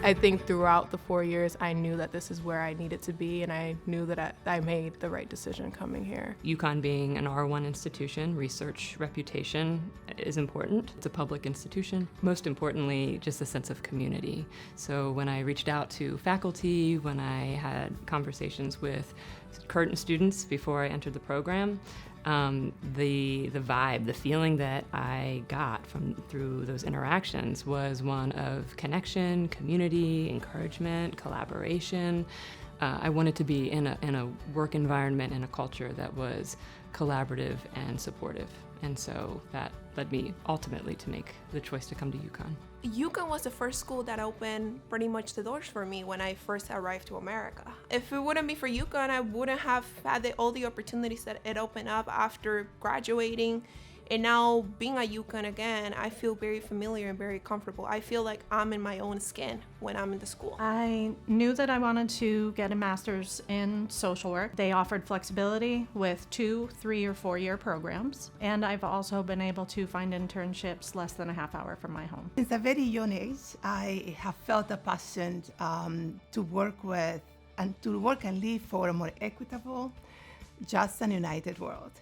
I think throughout the 4 years, I knew that this is where I needed to be, and I knew that I made the right decision coming here. UConn being an R1 institution, research reputation is important. It's a public institution. Most importantly, just a sense of community. So when I reached out to faculty, when I had conversations with current students before I entered the program, the vibe, the feeling that I got through those interactions was one of connection, community, encouragement, collaboration. I wanted to be in a work environment and a culture that was collaborative and supportive. And so that led me ultimately to make the choice to come to UConn. UConn was the first school that opened pretty much the doors for me when I first arrived to America. If it wouldn't be for UConn, I wouldn't have had all the opportunities that it opened up after graduating. And now being at UConn again, I feel very familiar and very comfortable. I feel like I'm in my own skin when I'm in the school. I knew that I wanted to get a master's in social work. They offered flexibility with 2, 3, or 4-year programs. And I've also been able to find internships less than a half hour from my home. Since a very young age, I have felt a passion to work and live for a more equitable, just and united world.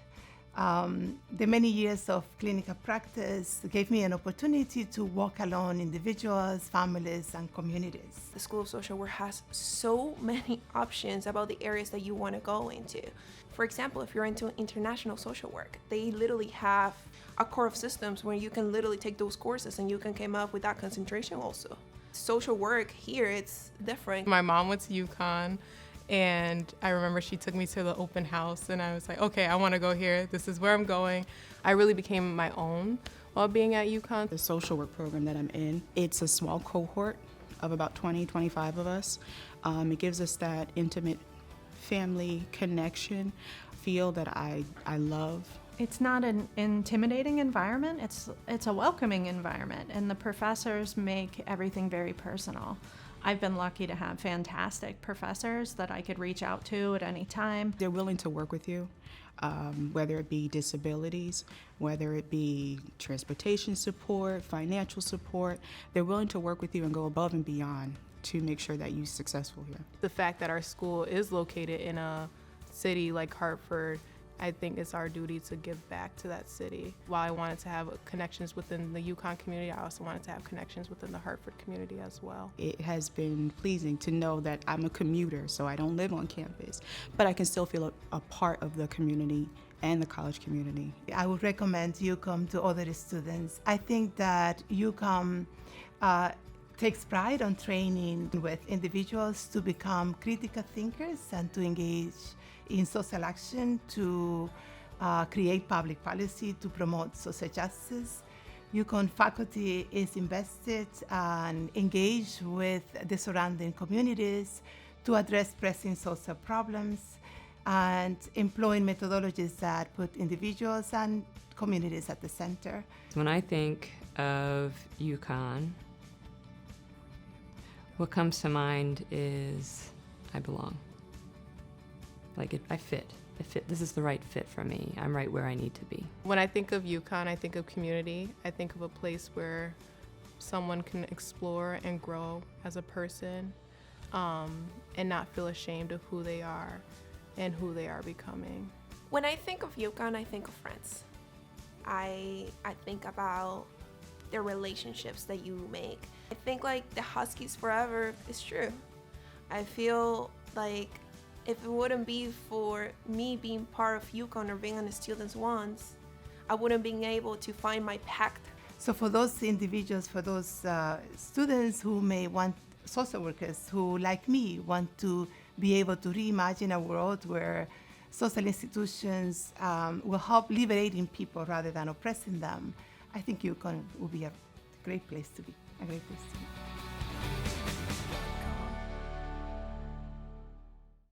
The many years of clinical practice gave me an opportunity to walk along individuals, families, and communities. The School of Social Work has so many options about the areas that you want to go into. For example, if you're into international social work, they literally have a core of systems where you can literally take those courses and you can come up with that concentration also. Social work here, it's different. My mom went to UConn, and I remember she took me to the open house, and I was like, okay, I want to go here. This is where I'm going. I really became my own while being at UConn. The social work program that I'm in, it's a small cohort of about 20, 25 of us. It gives us that intimate family connection feel that I love. It's not an intimidating environment, it's a welcoming environment, and the professors make everything very personal. I've been lucky to have fantastic professors that I could reach out to at any time. They're willing to work with you, whether it be disabilities, whether it be transportation support, financial support. They're willing to work with you and go above and beyond to make sure that you're successful here. The fact that our school is located in a city like Hartford, I think it's our duty to give back to that city. While I wanted to have connections within the UConn community, I also wanted to have connections within the Hartford community as well. It has been pleasing to know that I'm a commuter, so I don't live on campus, but I can still feel a part of the community and the college community. I would recommend UConn to other students. I think that UConn takes pride on training with individuals to become critical thinkers and to engage in social action, to create public policy, to promote social justice. UConn faculty is invested and engaged with the surrounding communities to address pressing social problems and employing methodologies that put individuals and communities at the center. When I think of UConn, what comes to mind is I belong. I fit. This is the right fit for me. I'm right where I need to be. When I think of UConn, I think of community. I think of a place where someone can explore and grow as a person, and not feel ashamed of who they are and who they are becoming. When I think of UConn, I think of friends. I think about the relationships that you make. I think the Huskies forever is true. I feel like if it wouldn't be for me being part of UConn or being on the students once, I wouldn't be able to find my pact. So for those individuals, for those students who may want, social workers who, like me, want to be able to reimagine a world where social institutions will help liberating people rather than oppressing them, I think UConn will be a great place to be.